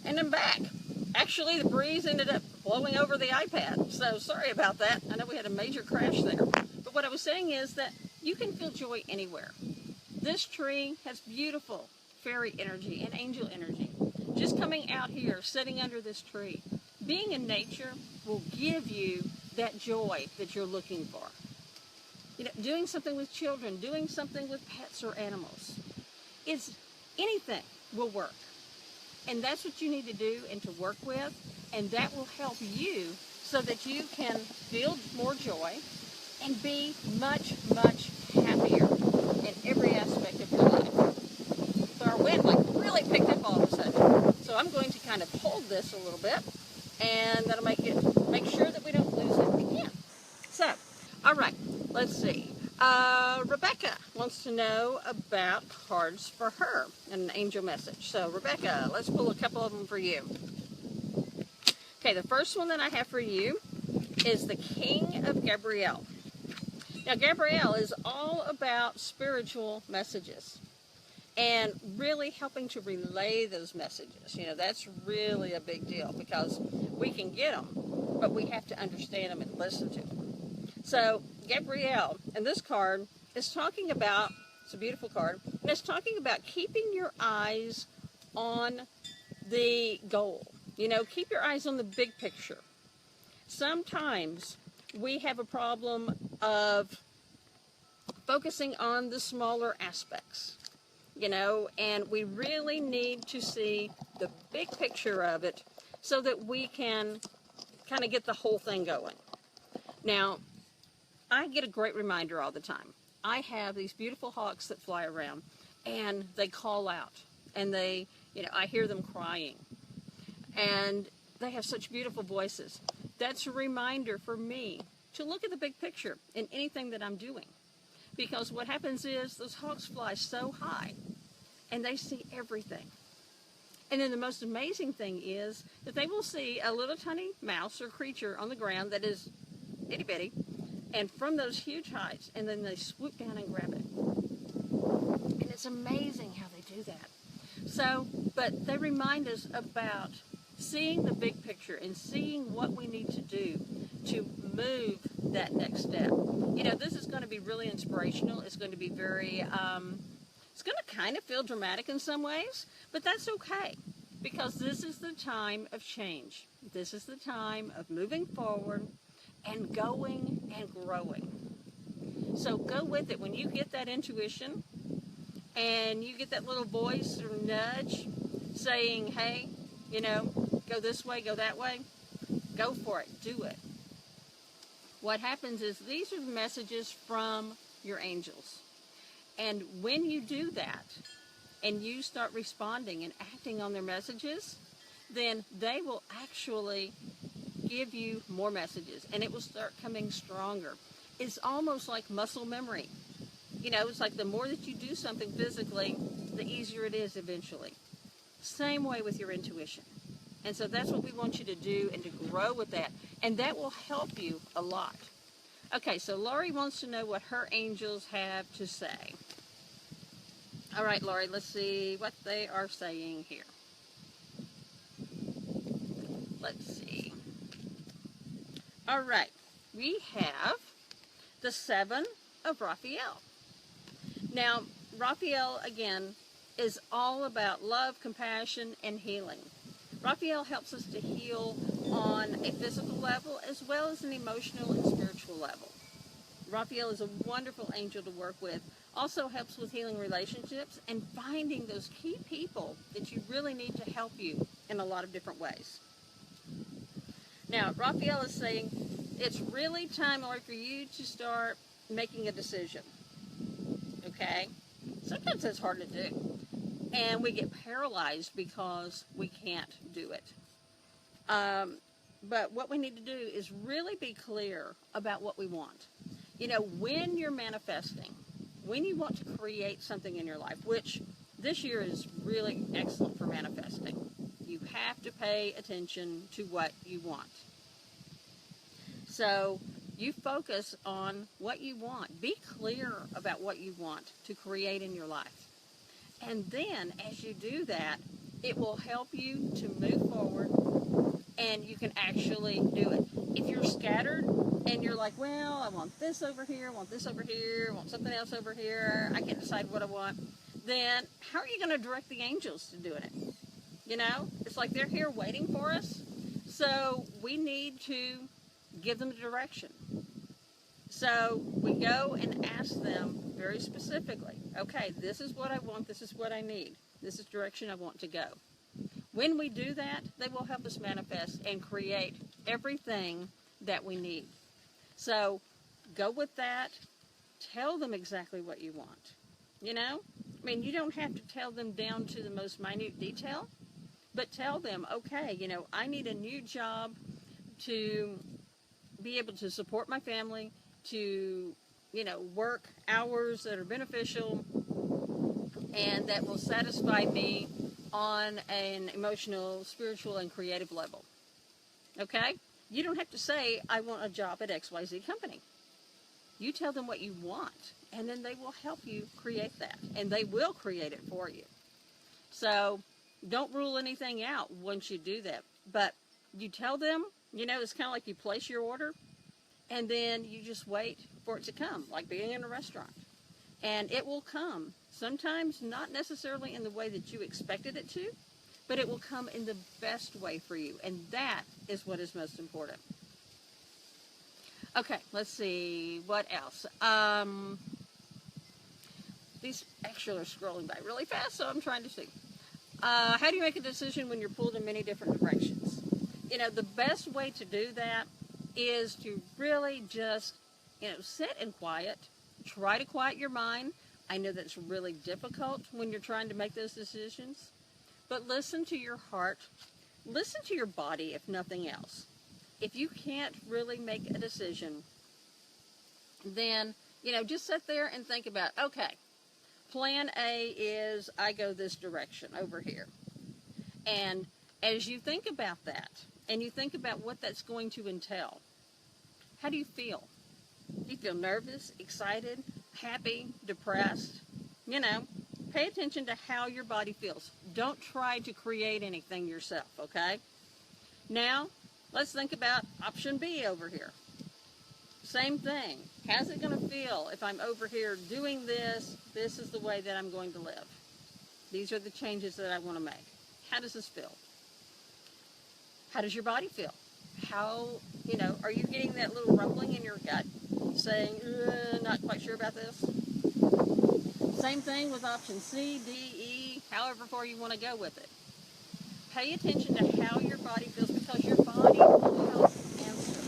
and I'm back. Actually, the breeze ended up blowing over the iPad, so sorry about that. I know we had a major crash there. But what I was saying is that you can feel joy anywhere. This tree has beautiful fairy energy and angel energy. Just coming out here, sitting under this tree, being in nature will give you that joy that you're looking for. You know, doing something with children, doing something with pets or animals. Anything will work. And that's what you need to do and to work with, and that will help you so that you can feel more joy and be much, much happier in every aspect of your life. So our wind really picked up all of a sudden. So I'm going to kind of hold this a little bit, and that'll make sure that we don't lose it again. So, all right, let's see. Rebecca wants to know about cards for her and an angel message. So, Rebecca, let's pull a couple of them for you. Okay, the first one that I have for you is the King of Gabrielle. Now, Gabrielle is all about spiritual messages and really helping to relay those messages. You know, that's really a big deal because we can get them, but we have to understand them and listen to them. So, Gabrielle, and this card is talking about, it's a beautiful card, and it's talking about keeping your eyes on the goal. You know, keep your eyes on the big picture. Sometimes we have a problem of focusing on the smaller aspects, you know, and we really need to see the big picture of it so that we can kind of get the whole thing going. Now, I get a great reminder all the time. I have these beautiful hawks that fly around, and they call out, and they, you know, I hear them crying, and they have such beautiful voices. That's a reminder for me to look at the big picture in anything that I'm doing, because what happens is those hawks fly so high, and they see everything. And then the most amazing thing is that they will see a little tiny mouse or creature on the ground that is itty bitty, and from those huge heights, and then they swoop down and grab it. And it's amazing how they do that. So, but they remind us about seeing the big picture and seeing what we need to do to move that next step. You know, this is going to be really inspirational. It's going to be very, it's going to kind of feel dramatic in some ways, but that's okay, because this is the time of change. This is the time of moving forward and going and growing. So go with it. When you get that intuition and you get that little voice or nudge saying, hey, you know, go this way, go that way, go for it, do it. What happens is these are the messages from your angels. And when you do that and you start responding and acting on their messages, then they will actually give you more messages, and it will start coming stronger. It's almost like muscle memory. You know, it's like the more that you do something physically, the easier it is eventually. Same way with your intuition. And so that's what we want you to do and to grow with that. And that will help you a lot. Okay, so Lori wants to know what her angels have to say. All right, Lori, let's see what they are saying here. Let's see. All right, we have the 7 of Raphael. Now, Raphael, again, is all about love, compassion, and healing. Raphael helps us to heal on a physical level as well as an emotional and spiritual level. Raphael is a wonderful angel to work with. Also helps with healing relationships and finding those key people that you really need to help you in a lot of different ways. Now, Raphael is saying it's really time, Lord, for you to start making a decision. Okay? Sometimes that's hard to do. And we get paralyzed because we can't do it. But what we need to do is really be clear about what we want. You know, when you're manifesting, when you want to create something in your life, which this year is really excellent for manifesting, you have to pay attention to what you want. So you focus on what you want. Be clear about what you want to create in your life. And then as you do that, It will help you to move forward, and you can actually do it. If you're scattered and you're like, well, I want this over here, I want this over here, I want something else over here, I can't decide what I want, then how are you going to direct the angels to doing it? You know, it's like they're here waiting for us. So we need to give them the direction. So we go and ask them very specifically, okay, this is what I want, this is what I need, this is the direction I want to go. When we do that, they will help us manifest and create everything that we need. So go with that. Tell them exactly what you want. You know? I mean, you don't have to tell them down to the most minute detail, but tell them, okay, you know, I need a new job to be able to support my family, to, you know, work hours that are beneficial and that will satisfy me on an emotional, spiritual, and creative level. Okay? You don't have to say, I want a job at XYZ company. You tell them what you want, and then they will help you create that, and they will create it for you. So don't rule anything out once you do that, but you tell them, you know, it's kind of like you place your order, and then you just wait for it to come, like being in a restaurant. And it will come, sometimes not necessarily in the way that you expected it to, but it will come in the best way for you, and that is what is most important. Okay, let's see, what else? These actually are scrolling by really fast, so I'm trying to see. How do you make a decision when you're pulled in many different directions? You know, the best way to do that is to really just, you know, sit in quiet. Try to quiet your mind. I know that's really difficult when you're trying to make those decisions. But listen to your heart. Listen to your body, if nothing else. If you can't really make a decision, then, you know, just sit there and think about, okay, plan A is I go this direction over here. And as you think about that, and you think about what that's going to entail, how do you feel? Do you feel nervous, excited, happy, depressed? You know, pay attention to how your body feels. Don't try to create anything yourself, okay? Now, let's think about option B over here. Same thing. How's it going to feel if I'm over here doing this? This is the way that I'm going to live. These are the changes that I want to make. How does this feel? How does your body feel? How, you know, are you getting that little rumbling in your gut saying, not quite sure about this? Same thing with option C, D, E, however far you want to go with it. Pay attention to how your body feels, because your body will help answer.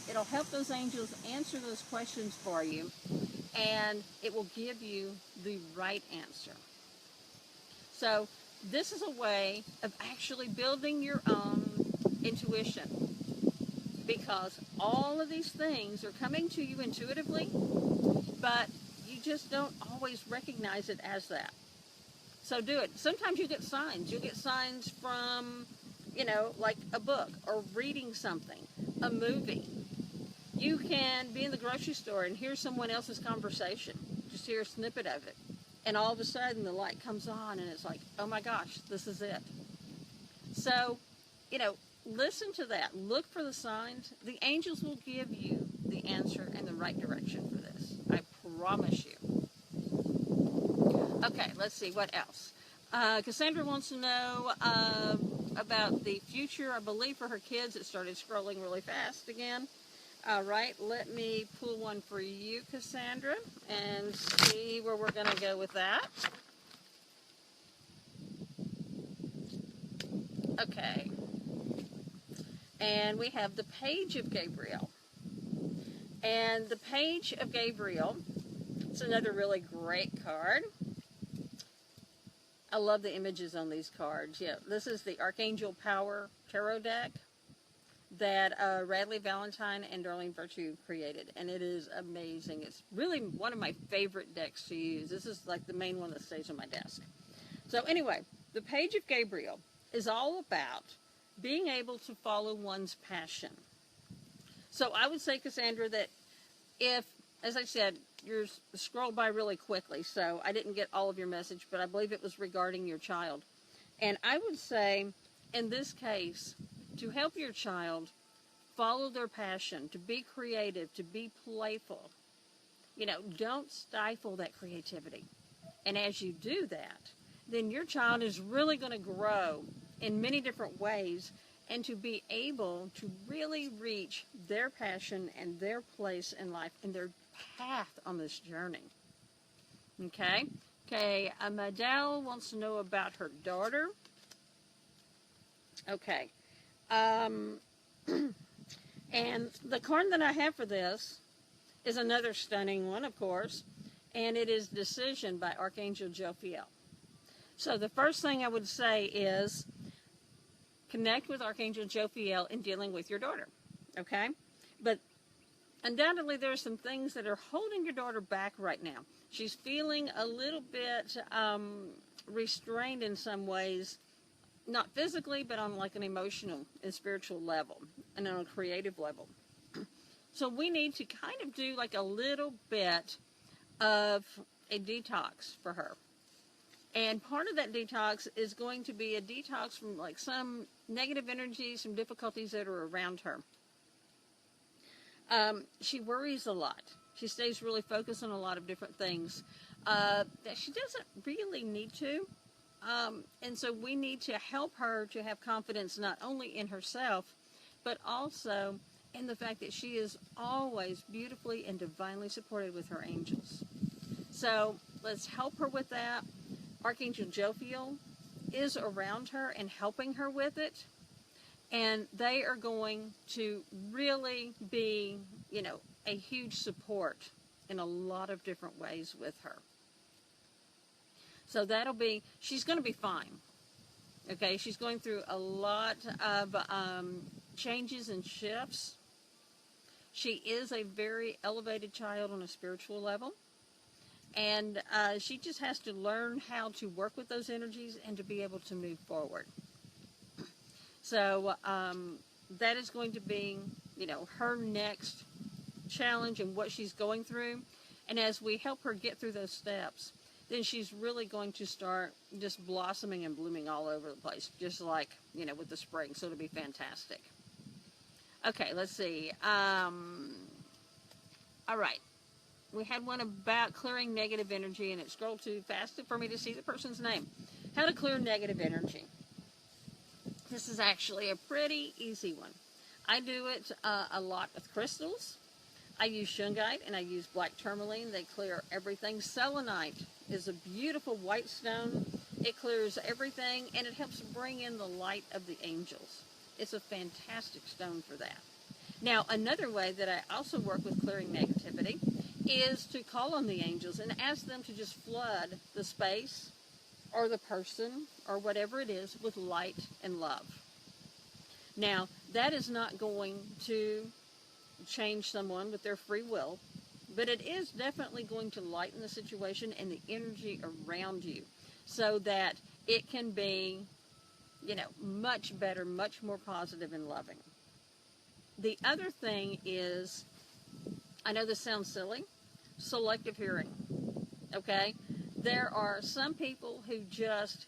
It'll help those angels answer those questions for you, and it will give you the right answer. So this is a way of actually building your own intuition, because all of these things are coming to you intuitively, but you just don't always recognize it as that. So do it. Sometimes you get signs. You'll get signs from, you know, like a book or reading something, a movie. You can be in the grocery store and hear someone else's conversation. Just hear a snippet of it. And all of a sudden the light comes on and it's like, oh my gosh, this is it. So, you know, listen to that. Look for the signs. The angels will give you the answer and the right direction for this. I promise you. Okay, let's see, what else? Cassandra wants to know about the future, I believe, for her kids. It started scrolling really fast again. All right, let me pull one for you, Cassandra, and see where we're going to go with that. Okay. And we have the Page of Gabriel. And the Page of Gabriel, it's another really great card. I love the images on these cards. Yeah, this is the Archangel Power Tarot deck that Radley Valentine and Darlene Virtue created, and it is amazing. It's really one of my favorite decks to use. This is like the main one that stays on my desk. So anyway, the Page of Gabriel is all about being able to follow one's passion. So I would say, Cassandra, that if, as I said, you're scrolled by really quickly, so I didn't get all of your message, but I believe it was regarding your child. And I would say, in this case, to help your child follow their passion, to be creative, to be playful, don't stifle that creativity. And as you do that, then your child is really going to grow in many different ways and to be able to really reach their passion and their place in life and their path on this journey. Okay? Okay, Madelle wants to know about her daughter. Okay. And the card that I have for this is another stunning one, of course, and it is Decision by Archangel Jophiel. So the first thing I would say is connect with Archangel Jophiel in dealing with your daughter, okay? But undoubtedly there are some things that are holding your daughter back right now. She's feeling a little bit restrained in some ways, not physically, but on like an emotional and spiritual level and on a creative level. So we need to kind of do like a little bit of a detox for her. And part of that detox is going to be a detox from like some negative energies, some difficulties that are around her. She worries a lot. She stays really focused on a lot of different things that she doesn't really need to. And so we need to help her to have confidence not only in herself, but also in the fact that she is always beautifully and divinely supported with her angels. So let's help her with that. Archangel Jophiel is around her and helping her with it. And they are going to really be, a huge support in a lot of different ways with her. So she's going to be fine. Okay, she's going through a lot of changes and shifts. She is a very elevated child on a spiritual level. And she just has to learn how to work with those energies and to be able to move forward. So that is going to be, her next challenge and what she's going through. And as we help her get through those steps, then she's really going to start just blossoming and blooming all over the place, just like, with the spring. So it'll be fantastic. Okay, let's see. All right. We had one about clearing negative energy, and it scrolled too fast for me to see the person's name. How to clear negative energy. This is actually a pretty easy one. I do it a lot with crystals. I use shungite and I use black tourmaline. They clear everything. Selenite is a beautiful white stone. It clears everything, and it helps bring in the light of the angels. It's a fantastic stone for that. Now, another way that I also work with clearing negativity is to call on the angels and ask them to just flood the space or the person or whatever it is with light and love. Now, that is not going to change someone with their free will, but it is definitely going to lighten the situation and the energy around you so that it can be, much better, much more positive and loving. The other thing is, I know this sounds silly, selective hearing, okay? There are some people who just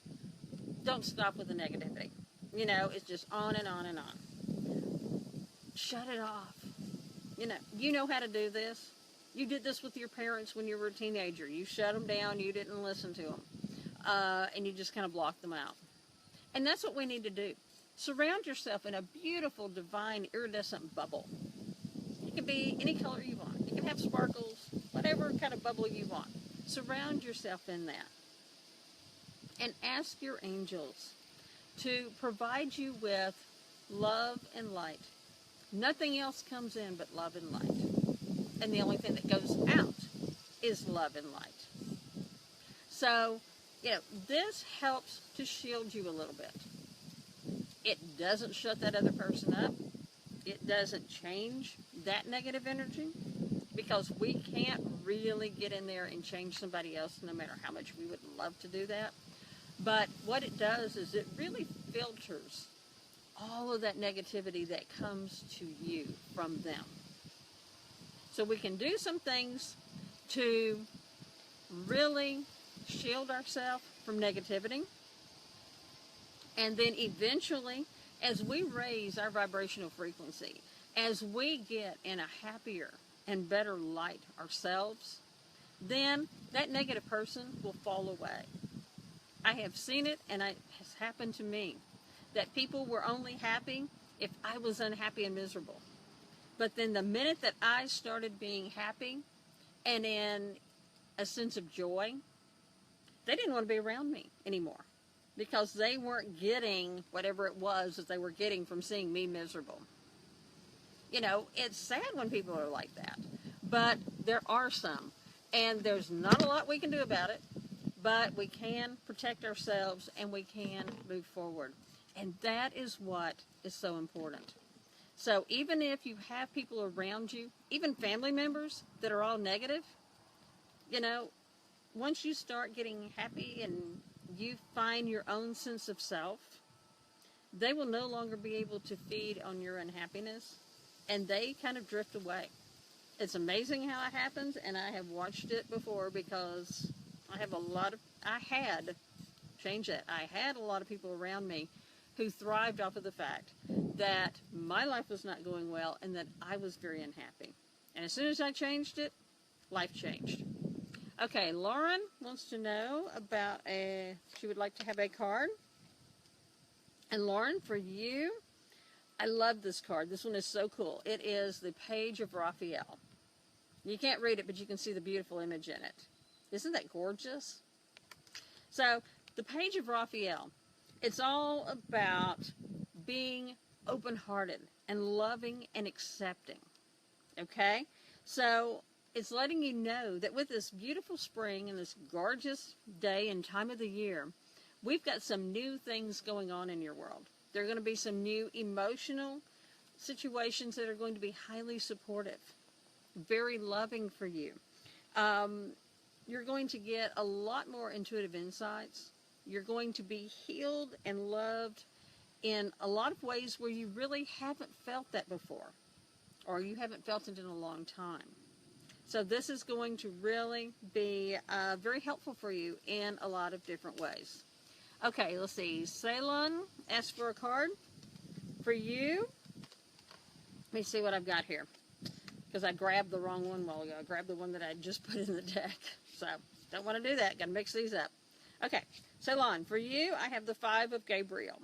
don't stop with the negativity. It's just on and on and on. Shut it off. You know how to do this. You did this with your parents when you were a teenager. You shut them down. You didn't listen to them. And you just kind of blocked them out. And that's what we need to do. Surround yourself in a beautiful, divine, iridescent bubble. It can be any color you want. You can have sparkles, whatever kind of bubble you want. Surround yourself in that. And ask your angels to provide you with love and light. Nothing else comes in but love and light. And the only thing that goes out is love and light. So, this helps to shield you a little bit. It doesn't shut that other person up. It doesn't change that negative energy, because we can't really get in there and change somebody else, no matter how much we would love to do that. But what it does is it really filters all of that negativity that comes to you from them. So we can do some things to really shield ourselves from negativity. And then eventually, as we raise our vibrational frequency, as we get in a happier and better light ourselves, then that negative person will fall away. I have seen it, and it has happened to me, that people were only happy if I was unhappy and miserable. But then the minute that I started being happy and in a sense of joy, they didn't want to be around me anymore because they weren't getting whatever it was that they were getting from seeing me miserable. You know, it's sad when people are like that, but there are some, and there's not a lot we can do about it, but we can protect ourselves and we can move forward. And that is what is so important. So even if you have people around you, even family members that are all negative, you know, once you start getting happy and you find your own sense of self, they will no longer be able to feed on your unhappiness, and they kind of drift away. It's amazing how it happens, and I have watched it before because I had a lot of people around me who thrived off of the fact that my life was not going well and that I was very unhappy. And as soon as I changed it, life changed. Okay, Lauren wants to know about she would like to have a card. And Lauren, for you, I love this card. This one is so cool. It is the Page of Raphael. You can't read it, but you can see the beautiful image in it. Isn't that gorgeous? So, the Page of Raphael, it's all about being open-hearted and loving and accepting. Okay? So, it's letting you know that with this beautiful spring and this gorgeous day and time of the year, we've got some new things going on in your world. There are going to be some new emotional situations that are going to be highly supportive, very loving for you. You're going to get a lot more intuitive insights. You're going to be healed and loved in a lot of ways where you really haven't felt that before, or you haven't felt it in a long time. So this is going to really be very helpful for you in a lot of different ways. Okay, let's see. Ceylon asked for a card for you. Let me see what I've got here, because I grabbed the wrong one a while ago. I grabbed the one that I just put in the deck. So don't want to do that. Got to mix these up. Okay, Ceylon, for you, I have the Five of Gabriel.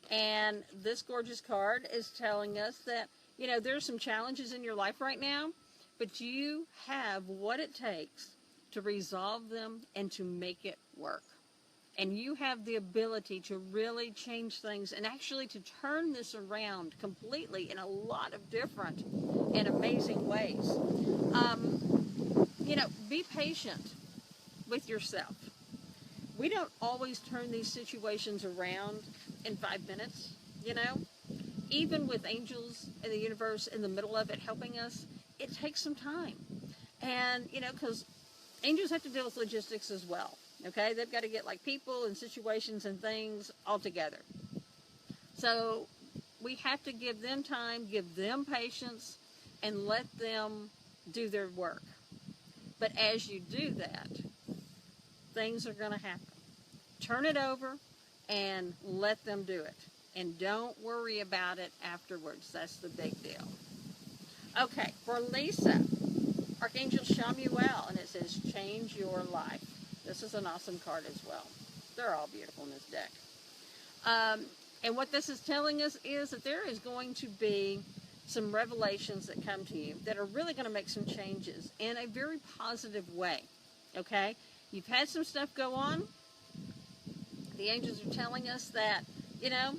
And this gorgeous card is telling us that, you know, there's some challenges in your life right now, but you have what it takes to resolve them and to make it work. And you have the ability to really change things and actually to turn this around completely in a lot of different and amazing ways. You know, be patient with yourself. We don't always turn these situations around in 5 minutes, you know. Even with angels in the universe in the middle of it helping us, it takes some time. And, you know, because angels have to deal with logistics as well, okay? They've got to get, like, people and situations and things all together. So we have to give them time, give them patience, and let them do their work. But as you do that, things are going to happen. Turn it over and let them do it. And don't worry about it afterwards. That's the big deal. Okay, for Lisa, Archangel Shamuel, and it says, change your life. This is an awesome card as well. They're all beautiful in this deck. And what this is telling us is that there is going to be some revelations that come to you that are really going to make some changes in a very positive way. Okay? You've had some stuff go on. The angels are telling us that, you know,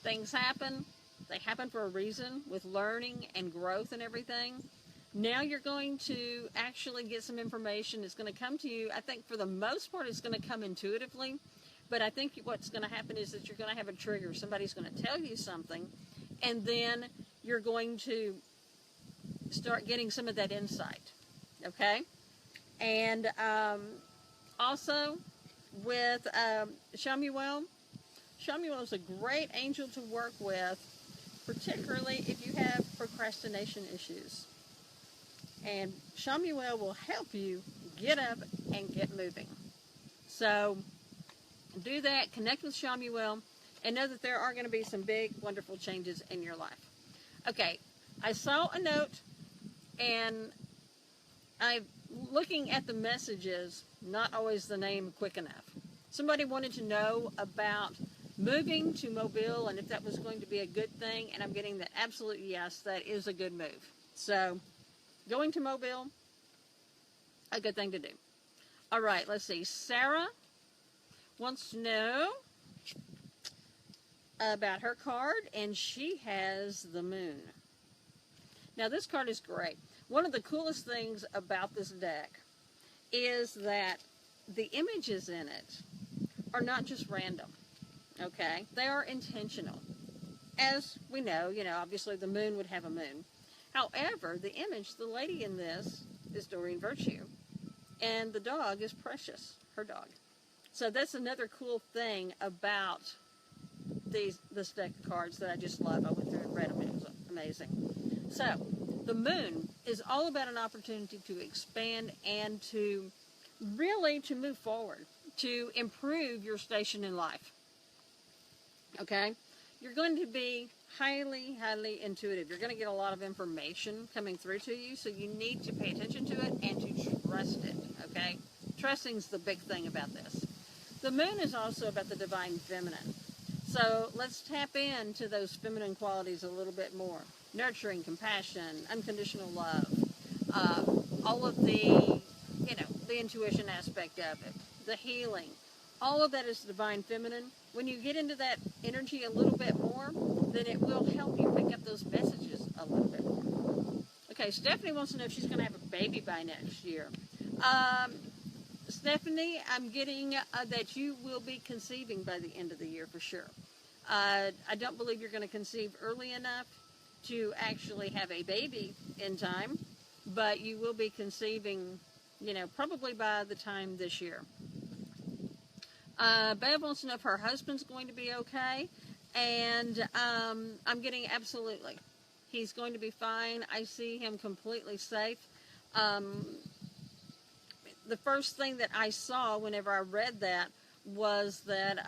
things happen. They happen for a reason with learning and growth and everything. Now you're going to actually get some information. It's going to come to you. I think for the most part it's going to come intuitively. But I think what's going to happen is that you're going to have a trigger. Somebody's going to tell you something. And then you're going to start getting some of that insight. Okay? And also with Shamuel. Shamuel is a great angel to work with, particularly if you have procrastination issues. And Shamuel will help you get up and get moving. So do that. Connect with Shamuel. and know that there are going to be some big, wonderful changes in your life. Okay, I saw a note, and I'm looking at the messages, not always the name quick enough. Somebody wanted to know about moving to Mobile and if that was going to be a good thing, and I'm getting the absolute yes, that is a good move. So, going to Mobile, a good thing to do. All right, let's see. Sarah wants to know about her card, and she has the moon. Now, this card is great. One of the coolest things about this deck is that the images in it are not just random, okay? They are intentional. As we know, obviously the moon would have a moon. However, the image, the lady in this is Doreen Virtue, and the dog is Precious, her dog. So that's another cool thing about this deck of cards that I just love. I went through and read them. It was amazing. So, the moon is all about an opportunity to expand and to really to move forward, to improve your station in life. Okay? You're going to be highly, highly intuitive. You're going to get a lot of information coming through to you, so you need to pay attention to it and to trust it. Okay? Trusting's the big thing about this. The moon is also about the divine feminine. So let's tap into those feminine qualities a little bit more. Nurturing, compassion, unconditional love, all of the intuition aspect of it, the healing, all of that is divine feminine. When you get into that energy a little bit more, then it will help you pick up those messages a little bit more. Okay, Stephanie wants to know if she's going to have a baby by next year. Stephanie, I'm getting that you will be conceiving by the end of the year for sure. I don't believe you're going to conceive early enough to actually have a baby in time, but you will be conceiving, probably by the time this year. Bev wants to know if her husband's going to be okay, and I'm getting absolutely. He's going to be fine. I see him completely safe. The first thing that I saw whenever I read that was that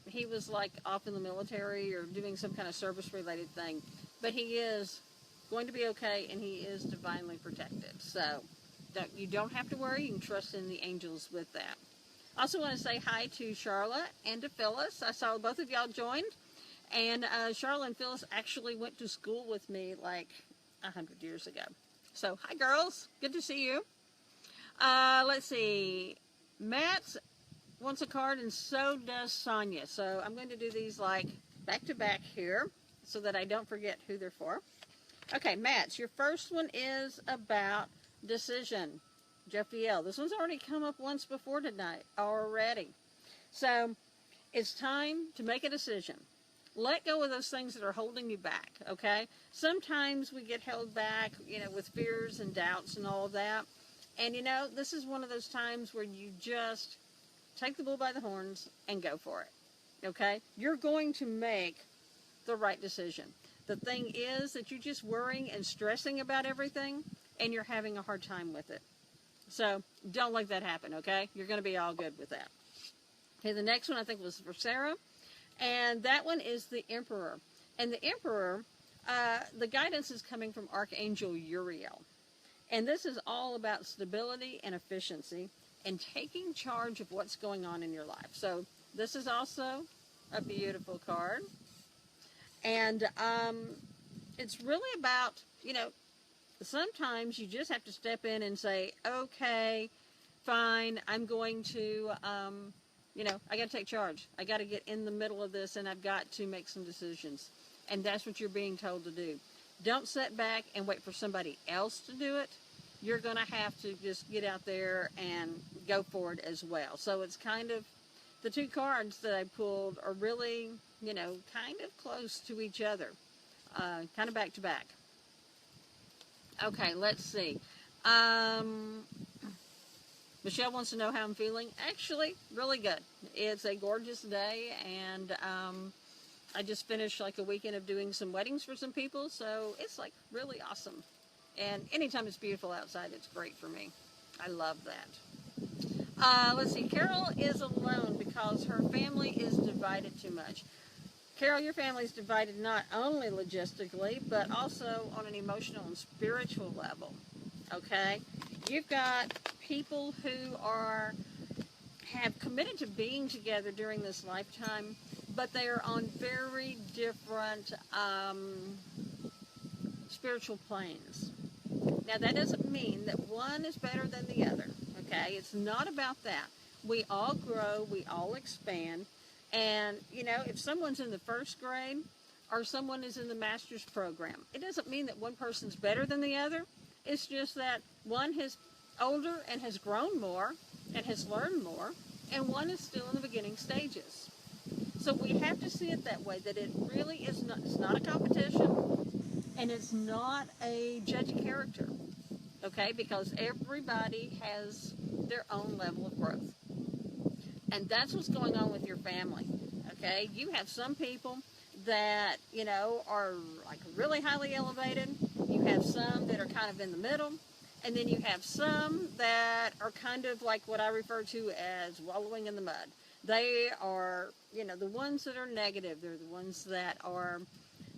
he was like off in the military or doing some kind of service related thing, but he is going to be okay, and he is divinely protected. So you don't have to worry. You can trust in the angels with that. I also want to say hi to Charlotte and to Phyllis. I saw both of y'all joined, and Charlotte and Phyllis actually went to school with me like 100 years ago. So hi girls, good to see you. Let's see, Matt wants a card, and so does Sonia. So I'm going to do these like back to back here so that I don't forget who they're for. Okay, Matt, your first one is about decision. Jeffiel, this one's already come up once before tonight already. So it's time to make a decision. Let go of those things that are holding you back, okay? Sometimes we get held back, with fears and doubts and all of that. And, this is one of those times where you just take the bull by the horns and go for it, okay? You're going to make the right decision. The thing is that you're just worrying and stressing about everything, and you're having a hard time with it. So don't let that happen, okay? You're going to be all good with that. Okay, the next one I think was for Sarah, and that one is the Emperor. And the Emperor, the guidance is coming from Archangel Uriel. And this is all about stability and efficiency and taking charge of what's going on in your life. So this is also a beautiful card. And it's really about, sometimes you just have to step in and say, okay, fine, I'm going to, I got to take charge. I got to get in the middle of this, and I've got to make some decisions. And that's what you're being told to do. Don't sit back and wait for somebody else to do it. You're going to have to just get out there and go for it as well. So it's kind of, the two cards that I pulled are really, kind of close to each other. Kind of back to back. Okay, let's see. Michelle wants to know how I'm feeling. Actually, really good. It's a gorgeous day, and I just finished like a weekend of doing some weddings for some people, so it's like really awesome. And anytime it's beautiful outside, it's great for me. I love that. Let's see. Carol is alone because her family is divided too much. Carol, your family's divided not only logistically, but also on an emotional and spiritual level. Okay? You've got people who have committed to being together during this lifetime, but they are on very different spiritual planes. Now, that doesn't mean that one is better than the other, okay? It's not about that. We all grow, we all expand, and, you know, if someone's in the first grade or someone is in the master's program, it doesn't mean that one person's better than the other. It's just that one is older and has grown more and has learned more, and one is still in the beginning stages. So we have to see it that way, that it really is not, it's not a competition, and it's not a judge of character, okay? Because everybody has their own level of growth. And that's what's going on with your family, okay? You have some people that, you know, are like really highly elevated. You have some that are kind of in the middle. And then you have some that are kind of like what I refer to as wallowing in the mud. They are, you know, the ones that are negative. They're the ones that are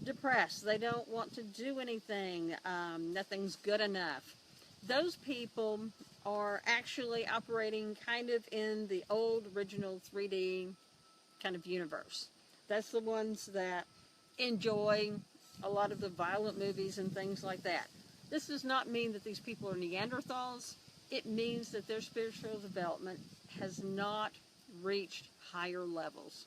depressed. They don't want to do anything. Nothing's good enough. Those people are actually operating kind of in the old original 3D kind of universe. That's the ones that enjoy a lot of the violent movies and things like that. This does not mean that these people are Neanderthals. It means that their spiritual development has not reached higher levels.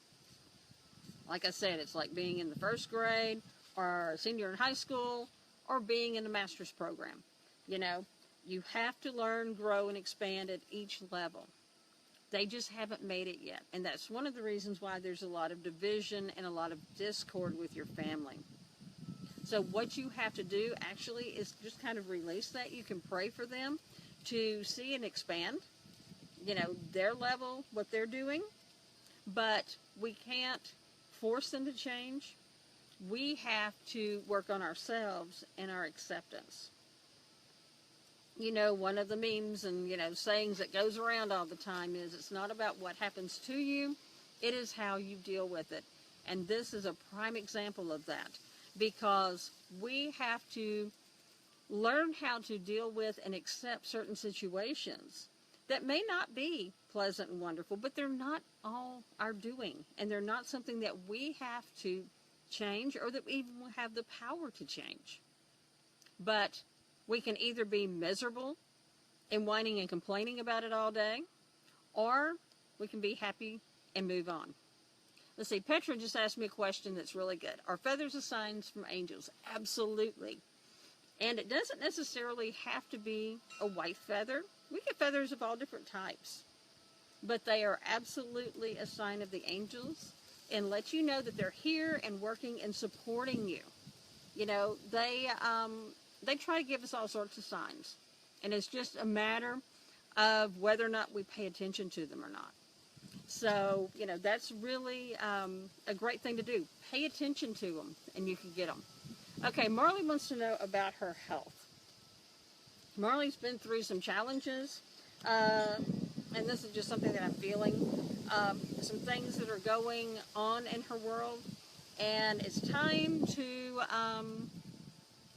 Like I said, it's like being in the first grade or a senior in high school or being in a master's program. You know, you have to learn, grow, and expand at each level. They just haven't made it yet. And that's one of the reasons why there's a lot of division and a lot of discord with your family. So what you have to do actually is just kind of release that. You can pray for them to see and expand, you know, their level, what they're doing. But we can't force them to change. We have to work on ourselves and our acceptance. You know, one of the memes and, you know, sayings that goes around all the time is it's not about what happens to you, it is how you deal with it. And this is a prime example of that, because we have to learn how to deal with and accept certain situations that may not be pleasant and wonderful, but they're not all our doing, and they're not something that we have to change or that we even have the power to change. But we can either be miserable and whining and complaining about it all day, or we can be happy and move on. Let's see, Petra just asked me a question that's really good. Are feathers a sign from angels? Absolutely. And it doesn't necessarily have to be a white feather. We get feathers of all different types. But they are absolutely a sign of the angels and let you know that they're here and working and supporting you. You know, they try to give us all sorts of signs. And it's just a matter of whether or not we pay attention to them or not. So, you know, that's really a great thing to do. Pay attention to them and you can get them. Okay, Marley wants to know about her health. Marley's been through some challenges, and this is just something that I'm feeling. Some things that are going on in her world, and it's time to,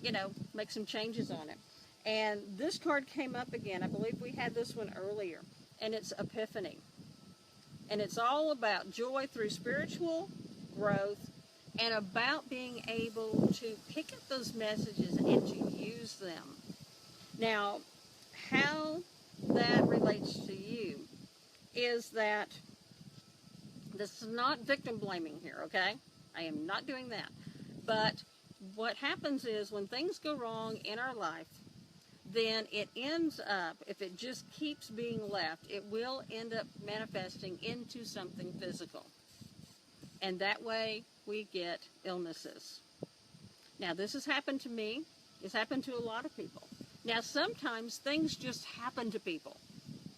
you know, make some changes on it. And this card came up again. I believe we had this one earlier, and it's Epiphany. And it's all about joy through spiritual growth and about being able to pick up those messages and to use them. Now, how that relates to you is that this is not victim blaming here, okay? I am not doing that. But what happens is when things go wrong in our life, then it ends up, if it just keeps being left, it will end up manifesting into something physical. And that way we get illnesses. Now, this has happened to me. It's happened to a lot of people. Now, sometimes things just happen to people,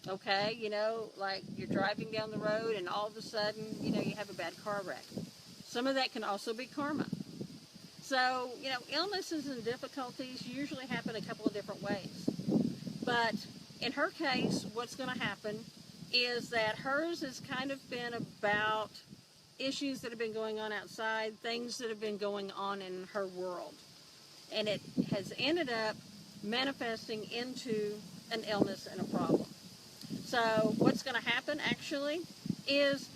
okay? You know, like you're driving down the road and all of a sudden, you know, you have a bad car wreck. Some of that can also be karma. So, you know, illnesses and difficulties usually happen a couple of different ways. But in her case, what's going to happen is that hers has kind of been about issues that have been going on outside, things that have been going on in her world. And it has ended up manifesting into an illness and a problem. So what's going to happen actually is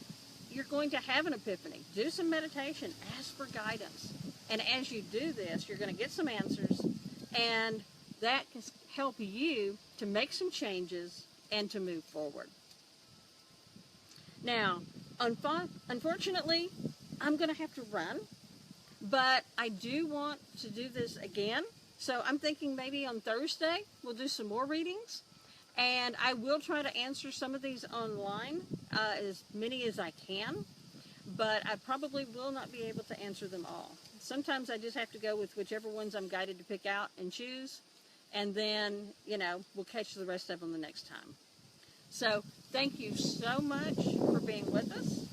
you're going to have an epiphany. Do some meditation, ask for guidance. And as you do this, you're going to get some answers, and that can help you to make some changes and to move forward. Now, unfortunately, I'm going to have to run, but I do want to do this again. So I'm thinking maybe on Thursday we'll do some more readings, and I will try to answer some of these online, as many as I can, but I probably will not be able to answer them all. Sometimes I just have to go with whichever ones I'm guided to pick out and choose, and then, we'll catch the rest of them the next time. So thank you so much for being with us,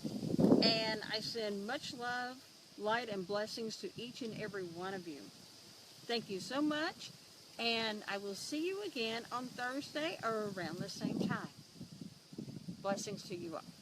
and I send much love, light, and blessings to each and every one of you. Thank you so much, and I will see you again on Thursday or around the same time. Blessings to you all.